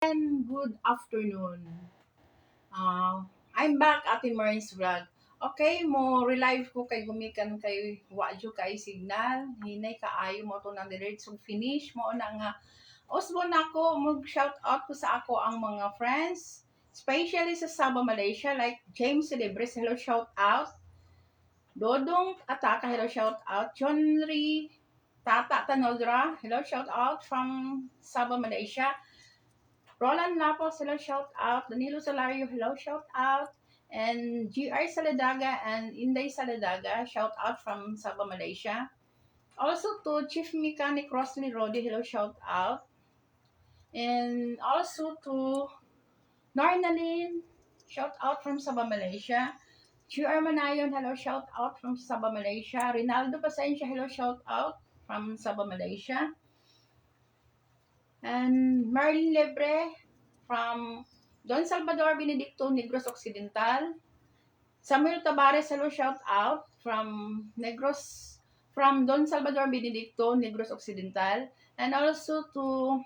And good afternoon. I'm back at Marin's vlog. Okay, mo relive ko kay gumikan kay wadyo kay signal. Hinay kaayo mo to nang diretso finish mo na nga. Osbo na ako mag shout out ko sa ako ang mga friends, especially sa Sabah, Malaysia like James Celebres, hello shout out. Dodong Ataka, hello shout out. Chonri Tata Tanodra, hello shout out from Sabah, Malaysia. Roland Lapos, hello, shout out. Danilo Salario, hello, shout out. And GR Saladaga and Inday Saladaga, shout out from Sabah, Malaysia. Also to Chief Mechanic Rosley Rodi, hello, shout out. And also to Narnalin, shout out from Sabah, Malaysia. GR Manayon, hello, shout out from Sabah, Malaysia. Rinaldo Pasensya, hello, shout out from Sabah, Malaysia. And Marilyn Lebre from Don Salvador Benedicto, Negros Occidental. Samuel Tabares, hello, shout out from Don Salvador Benedicto, Negros Occidental. And also to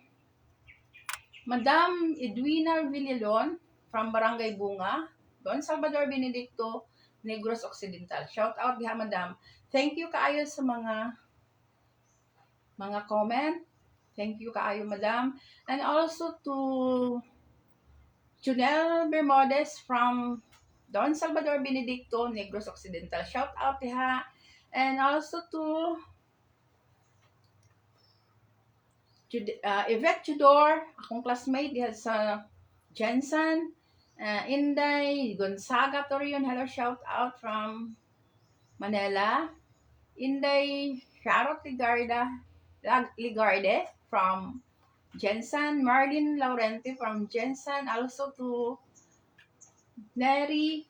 Madam Edwina Villalon from Barangay Bunga, Don Salvador Benedicto, Negros Occidental. Shout out diha, Madam. Thank you kaayo sa mga comment. Thank you kaayo, Madam. And also to Junel Bermudez from Don Salvador Benedicto, Negros Occidental. Shout out diha. And also to Yvette Tudor, akong classmate diha sa Jensen. Inday Gonzaga Torion, hello, shout out from Manila. Inday Charlotte Ligarde from Jensen. Marlene Laurenti from Jensen. Also to Neri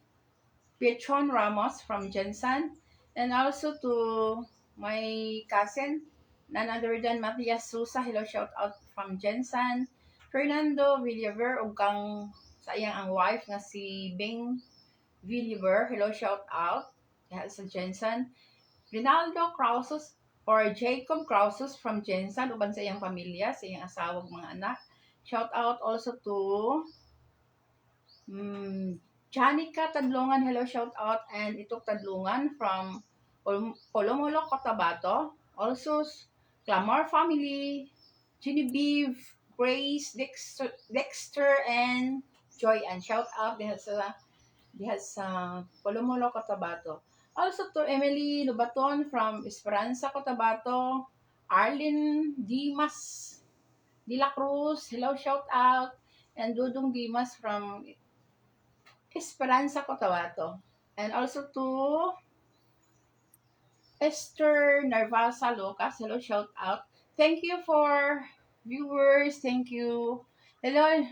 Pietron Ramos from Jensen. And also to my cousin, none other than Matias Sousa, hello, shout out from Jensen. Fernando Villaver, ug kang sayang ang wife nga si Bing Villaver, hello, shout out sa Jensen. Rinaldo Krausus or Jacob Krausus from Jensen, uban sa iyang pamilya, sa iyang asawa ug mga anak. Shout out also to Janica Tadlongan, hello, shout out. And Itok Tadlongan from Polomolo, Cotabato. Also, Clamor family, Genevieve, Grace, Dexter, and Joy. And shout out diha sa Polomolo, Cotabato. Also to Emily Lubaton from Esperanza, Cotabato. Arlene Dimas De La Cruz, hello, shout out. And Dudong Dimas from Esperanza, Cotabato. And also to Esther Narvasa Lucas, hello, shout out. Thank you for viewers, thank you. Hello,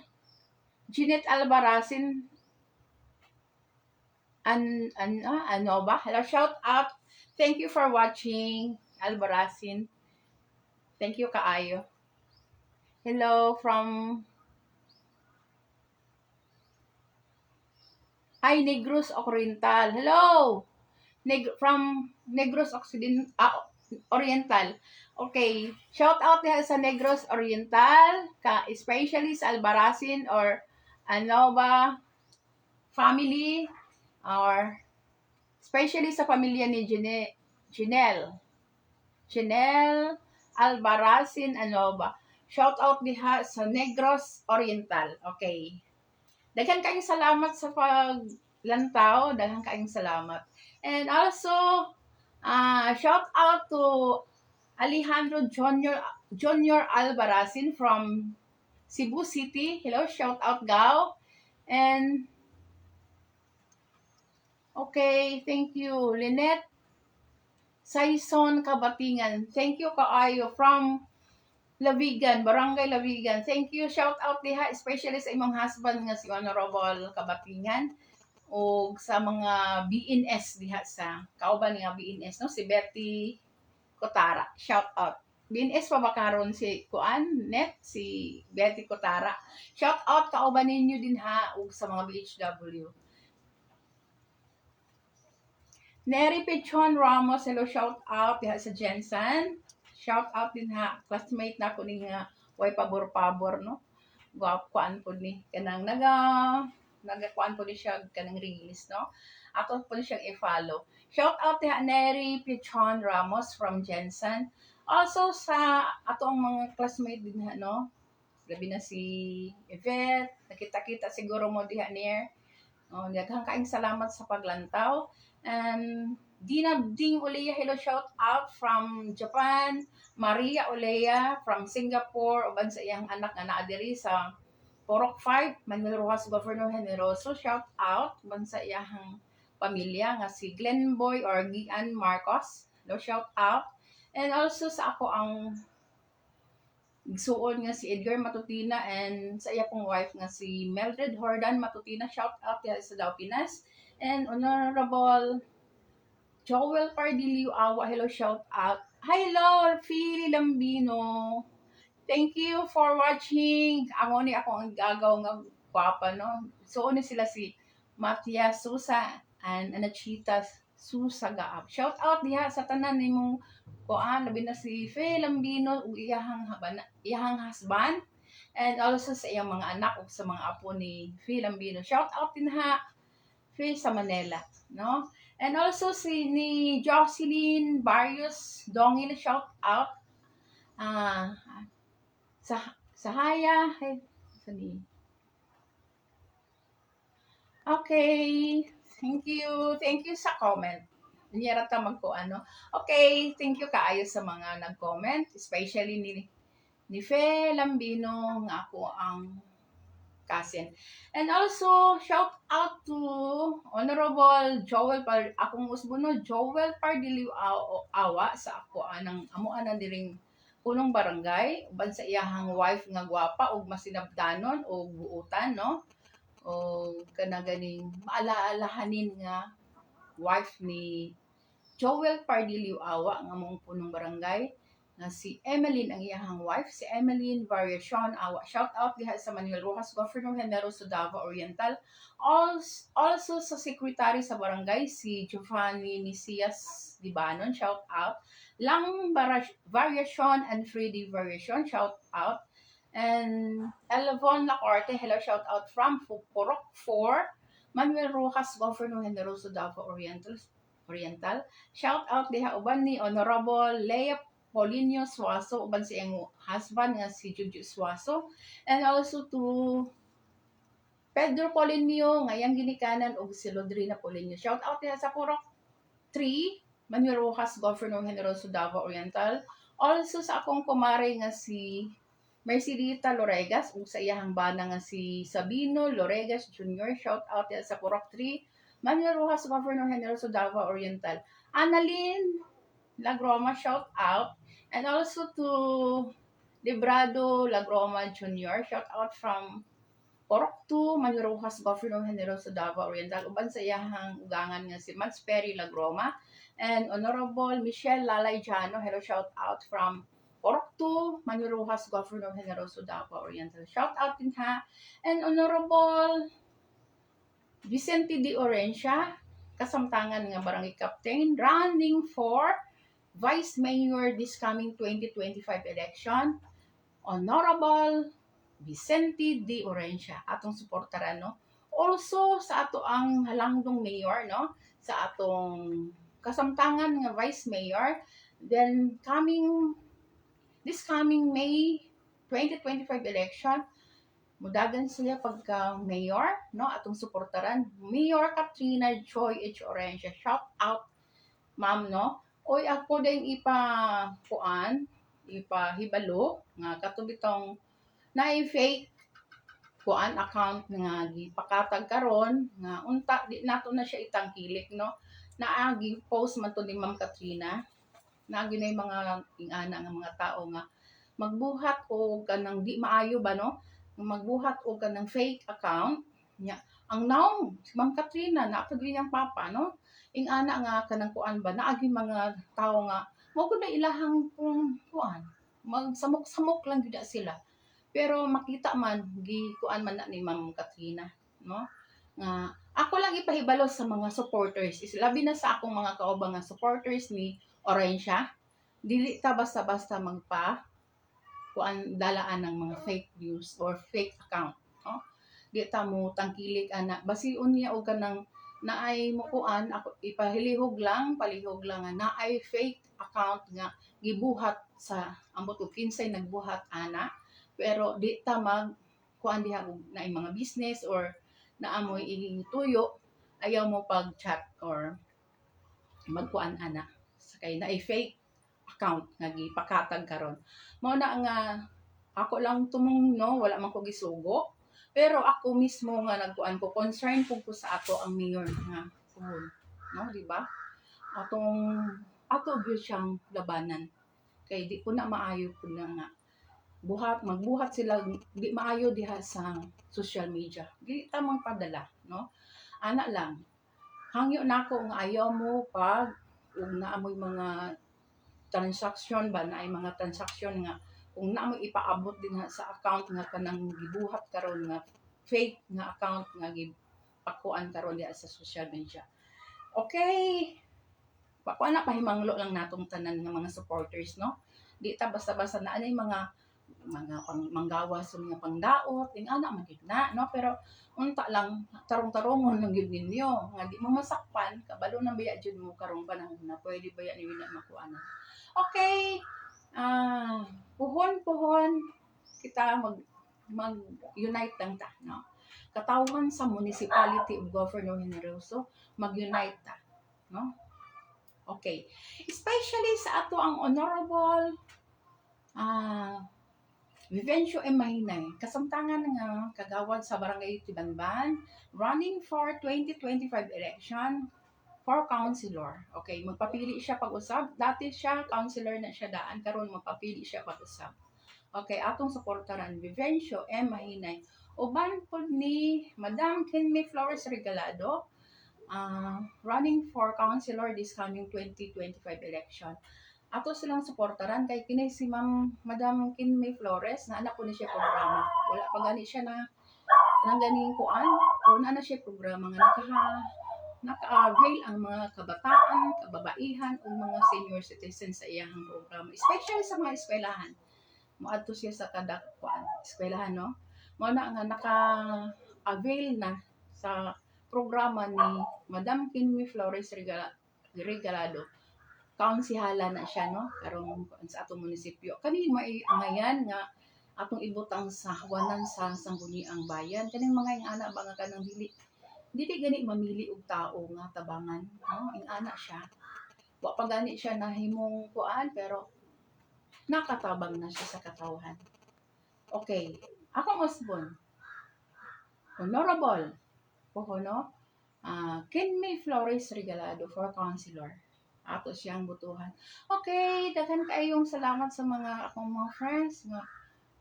Jeanette Albarazin, ano ba? Hello, shout out. Thank you for watching, Albarazin. Thank you kaayo. Hello from Negros Oriental. Hello! From Negros Oriental. Okay. Shout out diha sa Negros Oriental, especially sa Albarazin or ano ba, family, or especially sa pamilya ni Janelle Albarazin, ano ba. Shout out diha sa Negros Oriental. Okay. Daghan kayong salamat sa paglantaw. Daghan kayong salamat. And also, shout out to Alejandro Junior Albarazin from Cebu City. Hello, shout out Gao. And okay, thank you. Lynette Saison Kabatingan. Thank you kaayo from Lavigan, Barangay Lavigan. Thank you. Shout out diha especially sa imong husband nga si Honorable Kabatingan o sa mga BNS diha sa kauban nga BNS, no, si Betty Kotara. Shout out. BNS pa ba karon si si Betty Kotara. Shout out kauban ninyo din ha ug sa mga BHW. Neri Pichon Ramos, hello, shout out diha sa Jensen. Shout out din ha, classmate na ko ni nga way pabor-pabor, no. kuan po ni kanang nagakuan po ni siya kanang reels, no? Ato po ni siyang i-follow. Shout out to Neri Pichon Ramos from Jensen. Also sa ato ang mga classmate din no? Labi na si Yvette, nakita-kita siguro mo diha near. Oh, daghang kaayong salamat sa paglantaw. And Dina Ding Olea, hello, shout out from Japan. Maria Olea from Singapore, uban sa iyang anak nga naa diri sa Porok 5, Manuel Rojas Governor Generoso, shout out uban sa iyang pamilya nga si Glenboy or Gian Marcos, hello, shout out. And also sa ako ang igsuon nga si Edgar Matutina and sa iya pong wife nga si Mildred Hordan Matutina, shout out diha sa Daw Pinas. And Honorable Joel Pardilio Awa, hello, shout out. Hello, Philly Lambino. Thank you for watching. Amo ni ako ang gagaw nga gwapa, no? So, ni sila si Matias Susa and Anachita Susa Gaab. Shout out diha sa tanan nimong kuan, labi na si Fe Lambino ug iyahang husband and also sa iyang mga anak ug sa mga apo ni Fe Lambino. Shout out din ha Fe sa Manila, no? And also ni Jocelyn Barrios Dongil, shout out. Sahaya, sani. Okay, thank you sa comment. Niyara ta magkuano. Okay, thank you kaayo sa mga nag-comment, especially ni Fe Lambino nga ako ang cousin. And also, shout out to Honorable Joel akong usbono Joel Pardilio Awa sa ako anang amuan diring punong barangay uban sa iyahang wife nga gwapa ug masinabdanon og buutan, no? O kana ganing maalaalahanin nga wife ni Joel Pardilio Awa nga mong punong barangay na si Emeline ang iyahang wife, si Emeline Variacion Awa. Shout out diha sa Manuel Rojas Governor Generoso Davao Oriental. Also sa secretary sa barangay si Giovanni Nicias Dibanon, shout out. Lang Variacion and Freddy Variacion, shout out. And Elvon Lacorte, hello, shout out from Porok 4, Manuel Rojas Governor Generoso Davao Oriental. Shout out diha uban ni Honorable Lea Paulinho Suaso uban sa iyang husband nga si Juju Suaso, and also to Pedro Paulinho nga iyang ginikanan ug si Lodrina Paulinho. Shout out diha sa Porok 3, Manuel Rojas Governor Generoso Davao Oriental. Also sa akong kumare nga si Mercedita Loregas ug sa iyahang bana nga si Sabino Loregas Jr. Shout out diha sa Porok 3, Manuel Rojas Governor Generoso Davao Oriental. Annalyn Lagroma, shout out. And also to Librado Lagroma Jr., shout out from Porok 2, Manuel Rojas Governor Generoso Davao Oriental. Uban sa iyahang ugangan nga si Mads Perry Lagroma. And Honorable Michelle Lalayjano, hello, shout out from Porok 2, Manuel Rojas Governor Generoso Davao Oriental. Shout out din ha. And Honorable Vicente D. Orencia, kasamtangan nga barangay captain, running for Vice Mayor this coming 2025 election, Honorable Vicente D. Orencia, atong suportaran, no? Also sa ato ang halangdong mayor, no? Sa atong kasamtangan nga Vice Mayor, then this coming May 2025 election, mudagan sila pagka mayor, no? Atong suportaran, Mayor Katrina Joy H. Orencia, shout out, ma'am, no? Oy, ako din ipahibalo nga katubitong na-fake kuan account nga gipakatag karon nga unta di nato na siya itangkilik, no? Naagi post man to ni Ma'am Katrina. Naagi na yung mga ingana nga mga tao nga magbuhat o kanang di maayo ba, no? Magbuhat o kanang fake account nya. Ang naong si Ma'am Katrina napagli niyang papa, no? Ingana nga kanang kuan ba naagi mga tao nga mo gud na ilahang kuan magsamok-samok lang gyud sila, pero makita man kuan man na ni Ma'am Katrina, no? Nga ako lang ipahibalo sa mga supporters, labi na sa akong mga kaubang nga supporters ni Orencia, dili ta basta-basta kuan dalaan ng mga fake news or fake account, no? Di ta mo tangkilik ana basiun niya og kanang naay mo kuan ako palihog lang nga naay fake account nga gibuhat sa ambot og kinsay nagbuhat ana pero di ta mag kuan diha og naay mga business or naamoy ituyo ayaw mo pag chat or magkuan ana sakay naay fake account nga gipakatag karon mao na nga ako lang tumong no wala man ko gisugo pero ako mismo nga nagkuan ko concern ko sa ato ang mayor nga phone no di ba atong ato gyud siyang labanan kay di ko na maayo ko na nga magbuhat sila di maayo diha sa social media di tamang padala no ana lang hangyo nako nga ayaw mo pag ug naamoy mga transaction ba na ay mga transaction nga kung naamoy ipaabot din sa account nga kanang gibuhat karon nga fake nga account nga gipakuan karon diha sa social media. Okay, pakuan na pahimanglo lang natong tanan nga mga supporters no. Di ta basta-basta na anay mga manggawas sa mga pangdaot, ing ana man gyud na no pero unta lang tarong-tarongon lang gyud ninyo nga di mo masakpan kabalo nang biya jud mo karong panahon na pwede baya ni na makuanan. Okay. Puhon kita mag-unite lang ta, no? Katawan sa Municipality of Governor Generoso, mag-unite ta, no? Okay. Especially sa ato ang Honorable Vivencio M. Mahinay, kasamtangan nga kagawad sa Barangay Tibanban, running for 2025 election for councilor. Okay, magpapili siya pag-usab. Dati siya, councilor na siya daan. Karon magpapili siya pag-usab. Okay, atong suportaran Vivencio M. Mahinay. Uban po ni Madam Kinme Flores Regalado, running for councilor this coming 2025 election. Ato silang suportaran kay kini si Madam Kinme Flores na anak ko ni siya programa. Wala pa gani siya na nang ganing kuan. Una na siya programa nga naka-avail ang mga kabataan, kababaihan o mga senior citizens sa iyang programa. Especially sa mga eskwelahan. Moadto siya sa kada kuan eskwelahan no. Mao na nga naka-avail na sa programa ni Madam Kinme Flores Regalado. Kaunsihala na siya no karong sa atong munisipyo kani maiangayan nga atong ibutang sa hawanan sa sangguniang bayan kaning mga ingana ba nga kanang dili gani mamili og tao nga tabangan no ingana siya wa pa gani siya nahimong kuan pero nakatabang na siya sa katawhan. Okay, akong husband Honorable Pohono Kinme Flores Regalado for councilor ato siyang butuhan. Okay, daghan kaayong salamat sa mga akong mga friends nga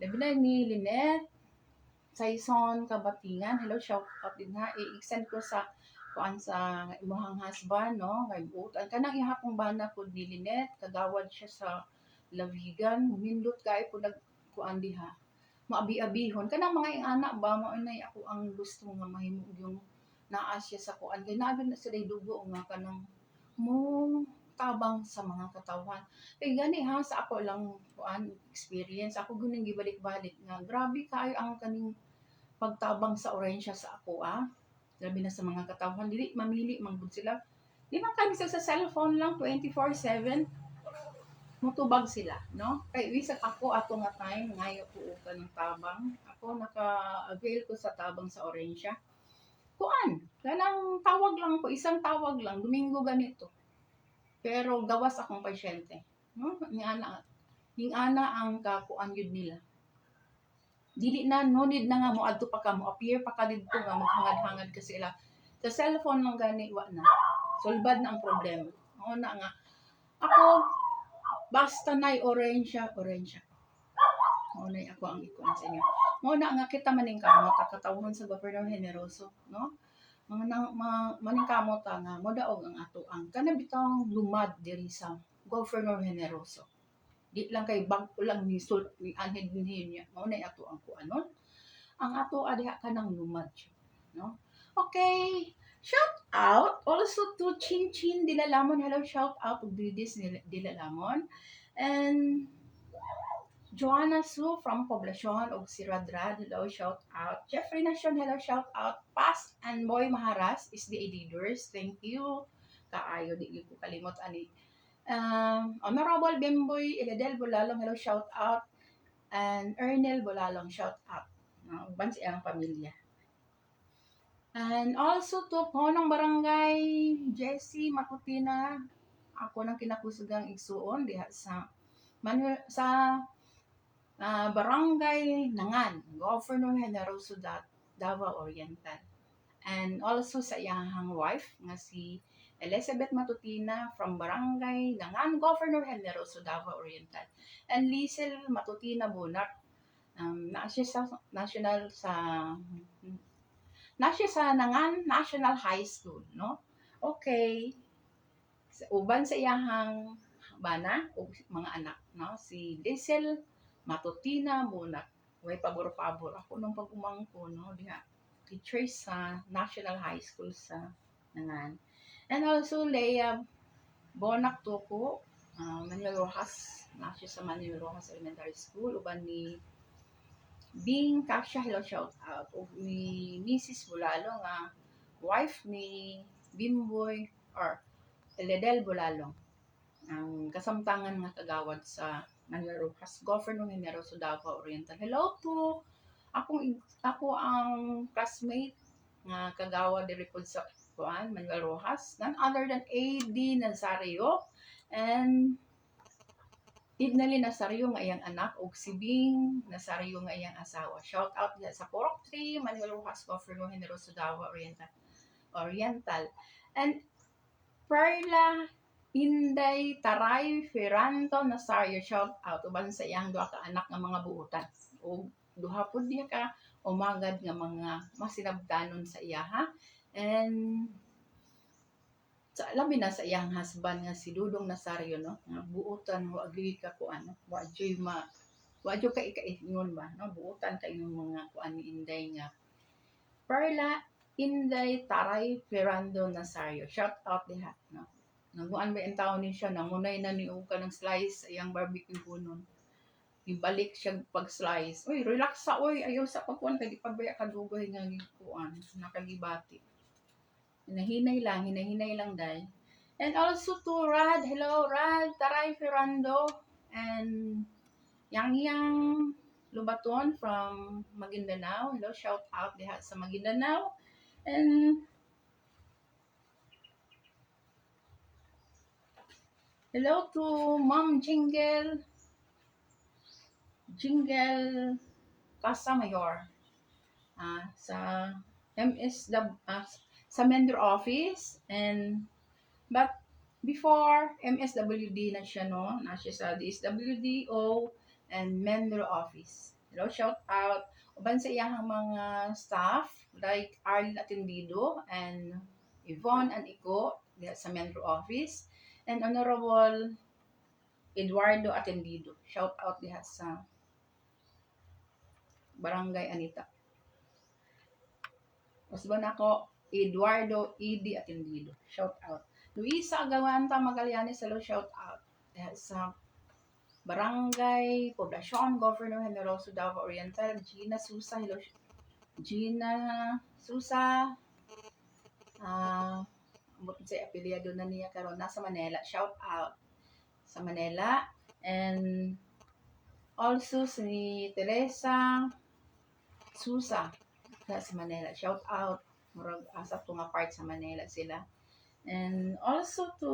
labi na ni Lynette Saison Kabatingan. Hello, shout out din ha. I-extend ko sa kuan sa imong husband no kay butan kanang ihapong bana pud ni Lynette kagawad siya sa Lavigan nindot kay pud nagkuan diha maabi-abihon kanang mga ingana ba mao nay ako ang gusto nga mahimo yung naa siya sa kuan kay naagad na sila dugo nga kanang mo tabang sa mga katawhan. Kay gani ha sa ako lang kuan experience ako guning gibalik-balik nga grabe kaayo ang kaning pagtabang sa orensya sa ako Grabe na sa mga katawhan dili mamili man gud sila. Di man kami sa cellphone lang 24/7 motubag sila, no? Kay bisag ako ato nga time ngayo ko ng tabang. Ako naka-avail ko sa tabang sa orensya. Kuan, kanang tawag lang ko, isang tawag lang, Domingo ganito. Pero gawas akong pasyente. No? Yung ana ang kakuan yun nila. Dili na, no need na nga mo adto pa ka, mo appear pa ka dito nga, maghangad-hangad ka sila. Sa cellphone lang gani, wa na. Solbad na ang problema. Oo na nga. Ako, basta na'y orensya. Oo na ako ang ikuan sa inyo. Mo na nga kita maning kamot katawhan sa Governor Generoso, no? Mga maning kamot nga modaog ang ato ang kana bitang lumad diri sa Governor Generoso. Di lang kay bangko lang ni sult ni anhed niya. Mao na ato ang kuanon. Ang ato adiha kanang lumad, no? Okay. Shout out also to Chin Chin Dilalamon. Hello, shout out to Didis Dilalamon. And Joanna Su from Poblacion ug si Radrad, hello, shout out. Jeffrey Nation, hello, shout out. Pas and Boy Maharas is the leaders. Thank you. Kaayo di ko kalimot ani. Honorable Bimboy Iledel Bulalong, hello, shout out. And Ernel Bulalong, shout out. Uban siyang pamilya. And also to Ponong Barangay Jessie Makutina, ako nang kinakusugang igsuon diha sa Barangay Nangan, Governor Generoso Davao Oriental. And also sa iyang wife nga si Elizabeth Matutina from Barangay Nangan, Governor Generoso Davao Oriental. And Liesel Matutina Bunak, na siya sa Nangan National High School, no? Okay. Uban sa iyang bana o mga anak, no? Si Liesel Matutina Bunak. Way pabor-pabor ako nung pag-umangko, no? Diha teacher sa National High School sa Nangan. And also Leia Bonak Toko, Manuel Rojas, na siya sa Manuel Rojas Elementary School, uban ni Bing Kasha, hello, shout out. O ni Mrs. Bulalong, wife ni Bimboy or Eledel Bulalong, ang kasamtangan nga kagawad sa Manuel Rojas, Governor Generoso Davao Oriental. Hello to ako ang classmate nga kagawad diri pod sa Manuel Rojas, none other than AD Nazario and Idnali Nazario nga iyang anak ug si Bing Nazario nga iyang asawa. Shout out diha sa Porok 3, Manuel Rojas, Governor Generoso Davao Oriental. And Perla Inday Taray Ferranto Nazario, shout out uban sa iyang duha ka anak nga mga buotan. O duha pud diha ka umagad nga mga masinabdanon sa iya, ha? And sa labi na sa iyang husband nga si Dudong Nazario, no? Nga buotan wa agli ka kuan, no? Wa jo ka ikaingon ba, no? Buotan kay mga kuan ni Inday nga Perla Inday Taray Ferrando Nazario. Shout out diha, no? Naguan ba ang taon ni siya, nangunay na ni ka ng slice ayang barbecue kunon. Ibalik siya pag-slice. Uy, relax sa, uy, ayaw sa pagkuhan, kaya di pabaya ka dugay nga kuan, nakagibati. Hinahinay lang dahil. And also to Rad, hello Rad, Taray Ferrando, and Yang Lubaton from Maguindanao, hello, shout out diha sa Maguindanao. And hello to Ma'am Jingle Casamayor, sa MSW, sa Mendor office. And but before MSWD na siya, no? Na siya sa DSWDO and Mendor office. Hello, shout out uban sa iyang mga staff like Arlene Atendido and Yvonne and Iko sa Mendor office, and Honorable Eduardo Atendido. Shout out diha sa Barangay Anita. Husband ako, Eduardo Edi Atendido. Shout out. Luisa Agawanta Magallanes, hello, shout out. Diha sa Barangay Poblacion, Governor Generoso Davao Oriental. Gina Susa, hello. Gina Susa. Sa apelyado na niya karon nasa Manila. Shout out sa Manila. And also si Teresa Susa sa Manila. Shout out. Murag asa to nga part sa Manila sila. And also to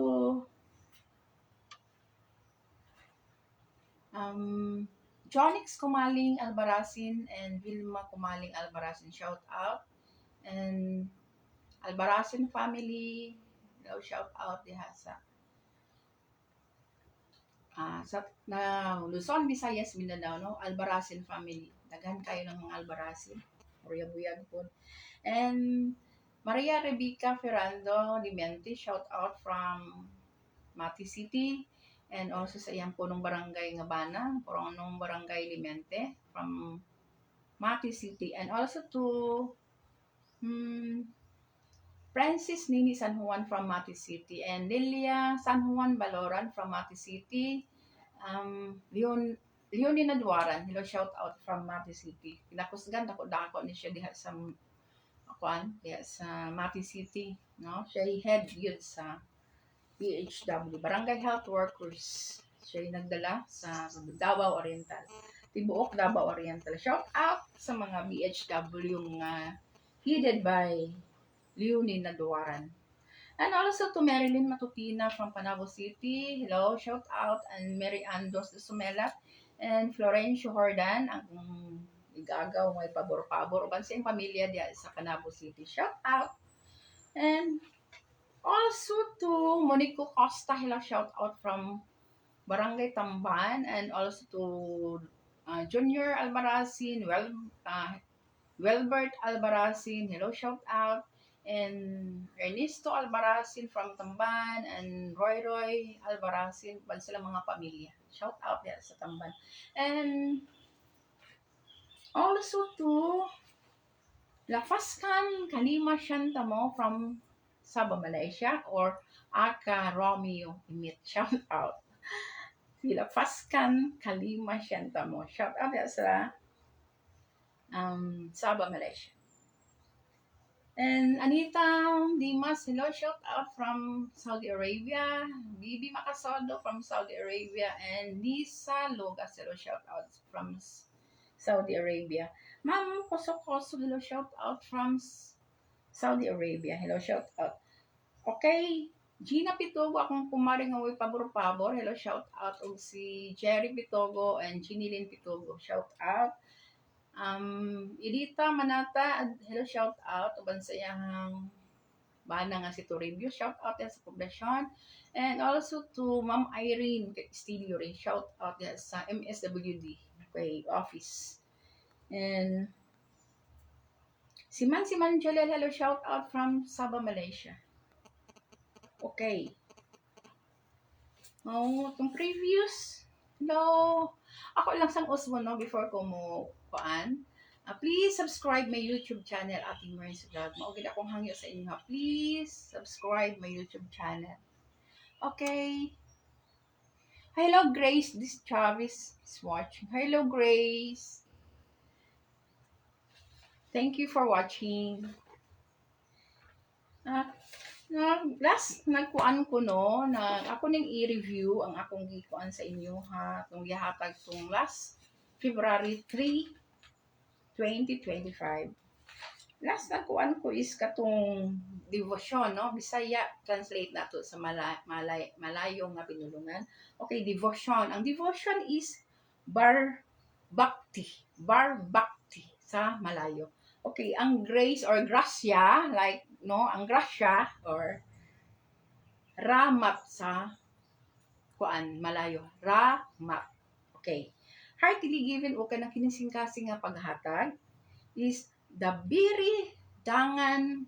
Jonix Kumaling Albarazin and Vilma Kumaling Albarazin, shout out. And Albarazin family, shout out diha sa Luzon, Visayas, Mindanao, no? Albarazin family. Daghan kayo ng mga Albarazin. Buyag po. And Maria Rebecca Ferrando Limente, shout out from Mati City. And also sa iyang punong barangay nga bana, punong barangay Limente from Mati City. And also to Francis Nini San Juan from Mati City. And Lilia San Juan Baloran from Mati City. Leonie Nadwaran, hello, shout out from Mati City. Kinakusgan dako ni siya diha sa diha sa Mati City, no? Siya head yun sa BHW, Barangay Health Workers. Siya nagdala sa Davao Oriental. Tibuok Davao Oriental. Shout out sa mga BHW nga headed by Leonie Nadwaran. And also to Marilyn Matutina from Panabo City. Hello, shout out. And Mary Andos de Sumela. And Florencio Hordan, ang igagaw may pabor-pabor. Uban sa pamilya diya sa Panabo City. Shout out. And also to Monico Costa. Hello, shout out from Barangay Tamban. And also to Junior Albarazin, Welbert Albarazin. Hello, shout out. And Ernesto Albarazin from Tamban, and Roy Albarazin, ban sila mga pamilya. Shout out there sa Tamban. And also to Lafascan Kalima Shantamo from Sabah, Malaysia, or Aka Romeo Imit. Shout out. Si Lafascan Kalima Shantamo. Shout out there sa Sabah, Malaysia. And Anita Dimas, hello, shout out from Saudi Arabia. Bibi Makasodo from Saudi Arabia. And Lisa Logas, hello, shout out from Saudi Arabia. Ma'am Koso, hello, shout out from Saudi Arabia. Hello, shout out. Okay, Gina Pitogo, akong kumaring away pabor-pabor. Hello, shout out. O si Jerry Pitogo and Ginilyn Pitogo, shout out. Irita Manata, hello, shout out. Uban sa iyang bana nga si Toribio, shout out yan sa poblasyon. And also to Ma'am Irene Castillo, shout out yan sa MSWD, okay, office. And si Man Jalel, hello, shout out from Sabah, Malaysia. Okay. Itong previous, hello. Ako lang sang usbo, no, before ko mo paan. Please subscribe my YouTube channel, Ate Maris Vlog. Maugid akong hangyo sa inyo, ha. Please subscribe my YouTube channel. Okay. Hello, Grace. This Travis is watching. Hello, Grace. Thank you for watching. Last nagkuan ko, no, na ako ning i-review ang akong gikuan sa inyo, ha. Itong gihatag tong last February 3, 2025. Last nagkuan ko is katong devotion, no? Bisaya translate nato sa Malayo nga pinulungan. Okay, devotion. Ang devotion is bar bhakti sa Malayo. Okay, ang grace or grasya, like, no, ang grasya or ramat sa kuan Malayo. Ramat. Okay. Heartily given o kanang kinising-kasing nga paghatag is the very dangan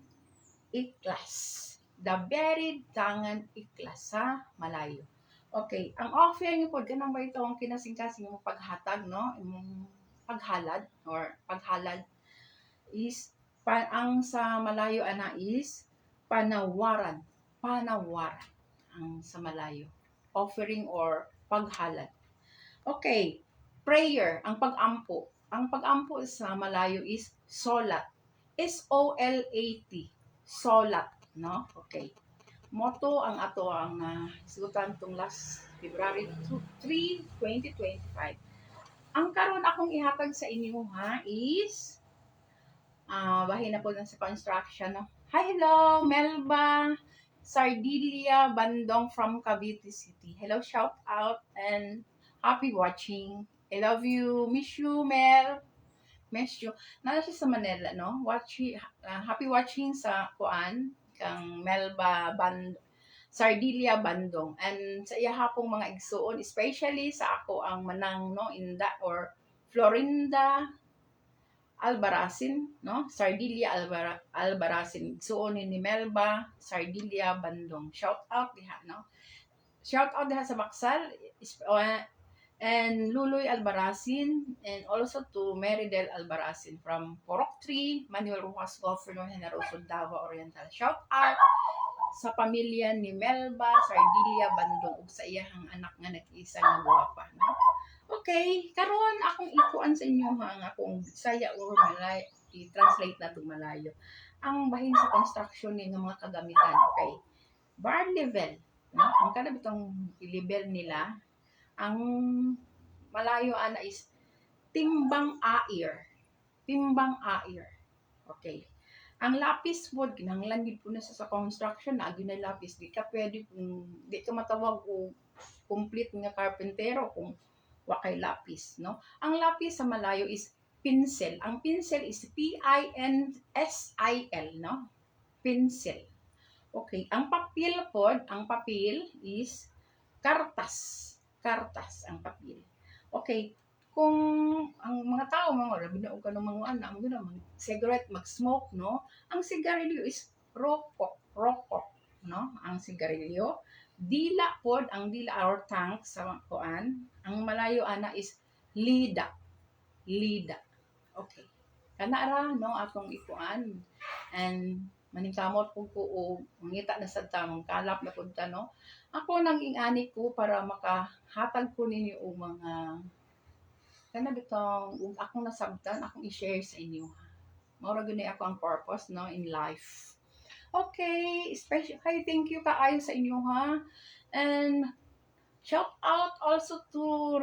iklas. The very dangan iklas sa Malayo. Okay, ang offering po ganang ba itong kinasing-kasing mo paghatag, no? Imong paghalad or paghalad is ang sa Malayo ana is panawaran ang sa Malayo, offering or paghalad. Okay, prayer, ang pag-ampo sa Malayo is solat, SOLAT, solat, no? Okay, motto ang ato ang sigutan tong last February 3, 2025. Ang karon akong ihatag sa inyo, ha, is bahin na po lang sa construction, no? Hi, hello, Melba Sardilia Bandong from Cavite City. Hello, shout out and happy watching. I love you. Miss you, Mel. Miss you. Nala siya sa Manila, no? Happy watching sa kuan kang Melba Sardilia Bandong. And sa iya hapong mga igsuon, especially sa ako ang manang, no, Inda or Florinda Albarazin, no? Sardilia Albarazin. Igsuonin ni Melba Sardilia Bandong. Shout out diha, no? Shout out diha sa Baksal and Luloy Albarazin, and also to Meridel Albarazin from Porok 3, Manuel Rojas, Governor Generoso, Davao Oriental. Shout out sa pamilya ni Melba Sardilia Bandong ug sa iyang anak nga nag-isa nga guwapa, no? Okay, karon akong ikuan sa inyo ha, ang akong Bisaya or Malay, i-translate na to Malayo. Ang bahin sa construction ni nga mga kagamitan, okay? Bar level, no? Ang kada bitong level nila, ang malayo ana is timbang air. Timbang air. Okay. Ang lapis wood, kinahanglan gid po na sa construction na agi na lapis. Di ka pwede kung di ka matawag o complete nga karpentero kung wa kay lapis, no? Ang lapis sa malayo is pencil. Ang pencil is P-I-N-S-I-L, no? Pencil. Okay. Ang papel is kartas. Kartas ang papel. Okay. Kung ang mga tao mga binaog ka ng mga anak, cigarette, mag-smoke, no? Ang sigarilyo is rokok, rokok, no? Ang sigarilyo. Dila pod, ang dila or tank sa kuan, ang malayo ana is lida, lida. Okay. Kana ra no atong ikuan. And maningkamot po ko o mangita na sa tamang kalap na punta no. Ako nang ingani ko para makahatag ko ninyo og mga kana bitong ug akong nasabtan akong i-share sa inyo. Mao ra gyud ako ang purpose no in life. Okay, special hi, thank you kaayo sa inyo ha. And shout out also to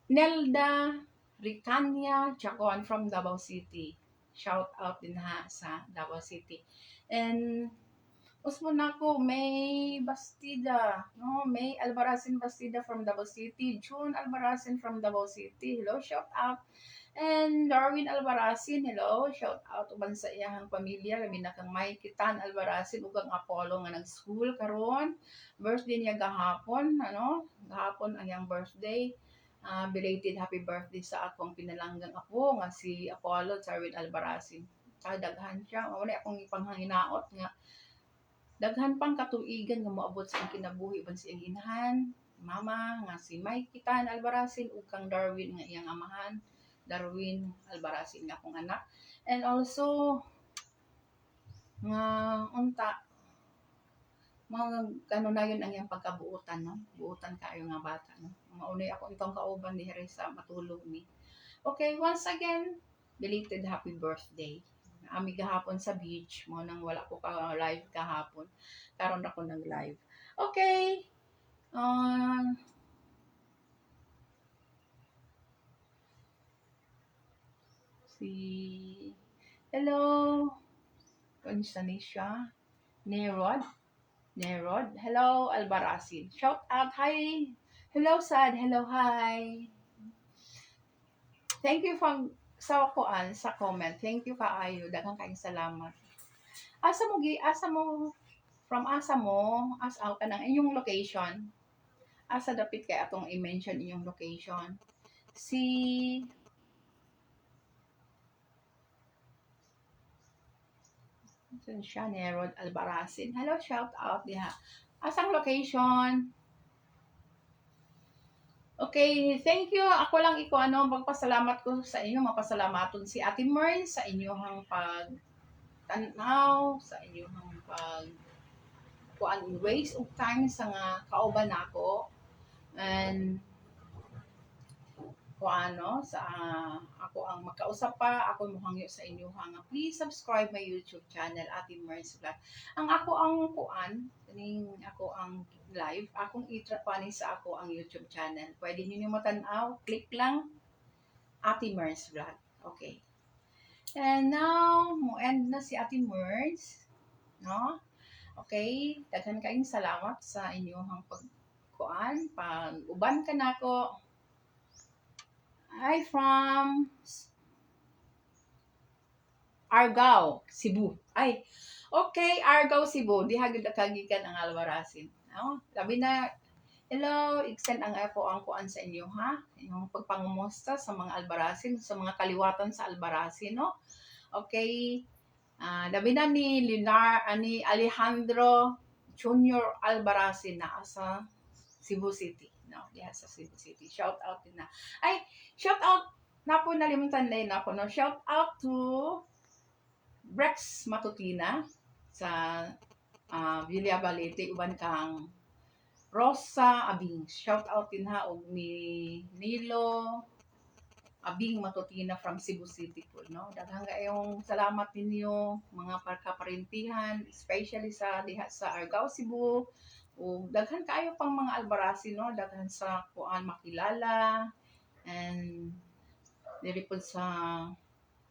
Nelda Ricania Chacoan from Davao City. Shout out din ha sa Davao City. And usmo na ko, May Bastida, no? May Albarazin Bastida from Davao City. June Albarazin from Davao City. Hello, shout out. And Darwin Albarazin, hello, shout out uban sa iyahang pamilya, labi na kang May Kitan Albarazin ug ang Apollo nga nag-school karon. Birthday niya gahapon, ano? Gahapon ang iyang birthday. Belated happy birthday sa akong pinalanggang apo nga si Apollo Darwin Albarazin. Daghan siya, wala akong ipanghanginaot nga daghan pang katuigan nga moabot sa iyang kinabuhi uban sa iyang inahan, mama nga si Mike Kitan Albarazin ug kang Darwin nga iyang amahan, Darwin Albarazin nga akong anak. And also nga unta mga kanunayon ang iyang pagkabuotan no. Buotan kaayo nga bata no. Maunay ako itong kauban ni sa matulog ni. Okay, once again, belated happy birthday. Ami gahapon sa beach mo nang wala ko ka live kahapon. Karon ako nag live. Okay. Hello. Kamusta ni siya? Nerod. Hello, Albarazin. Shout out. Hi. Hello, Sad. Hello, hi. Thank you from sa kuan sa comment. Thank you kaayo. Daghang kaayong salamat. Asa mo from asa mo as out ka ng inyong location. Asa dapit kay atong i-mention inyong location. Si siya Nerod Albarazin. Hello, shout out diha. Asang location? Okay, thank you. Ako lang magpasalamat ko sa inyo, mapasalamaton si Ate Mern sa inyong pagtanaw, sa inyong kuan waste of time sa nga kauban nako. And sa ako ang makausap pa, ako mohangyo sa inyo nga please subscribe my YouTube channel Ate Mers Vlog. Ang ako ang ako ang live, akong i-trapani sa ako ang YouTube channel. Pwede niyo matanaw, click lang Ate Mers Vlog. Okay. And now, mo end na si Ate Mers, no? Okay, daghan kayong salamat sa inyong pag-uban ka nako. Hi from Argao, Cebu. Ay, okay, Argao, Cebu. Di hagid kagikan ang Albarazin. No? Labi na, hello, extend ang po ang kuan sa inyo, ha? Yung pagpangumusta sa mga Albarazin, sa mga kaliwatan sa Albarazin, no? Okay. Labi na ni Alejandro Junior Albarazin na sa Cebu City. No, diha sa Cebu City. Shout out din na. Ay, shout out na po nalimutan na yun ako. No? Shout out to Brex Matutina sa Villa Balete, uban kang Rosa Abing. Shout out din ha og ni Nilo Abing Matutina from Cebu City po, no? Daghang kayong salamat ninyo mga kaparintihan, especially sa diha sa Argao, Cebu. O daghan kayo pang mga Albarasi, no? Daghan sa kuan makilala and diri po sa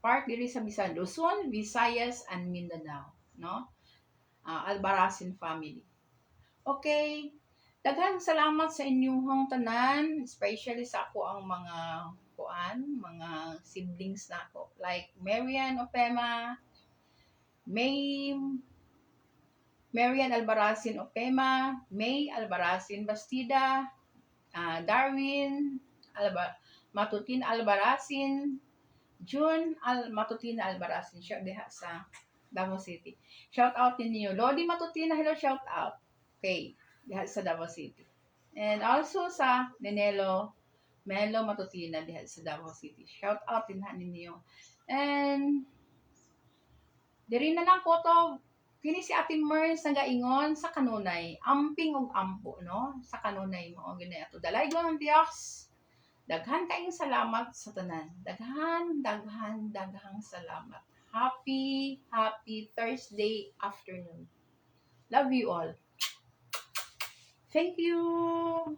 part diri sa Bisan, Luzon, Visayas and Mindanao, no? Albarasin family. Okay. Daghang salamat sa inyong tanan, especially sa ako ang mga mga siblings na ako. Like Marian Opema, May Marian Albaracin Opema, May Albaracin Bastida, Darwin Matutin Albaracin, June Matutina Albaracin, siya diha sa Davao City. Shout out ninyo. Lodi Matutina, hello, shout out. Okay, diha sa Davao City. And also sa Nenelo Melo Matutina diha sa Davao City. Shout out din ha ninyo. And diri na lang ko to kini si Ate Mers nagaingon sa kanunay, amping og ampo, no? Sa kanunay mo gani ato dalay ng Dios. Daghan kayong salamat sa tanan. Daghang salamat. Happy Thursday afternoon. Love you all. Thank you.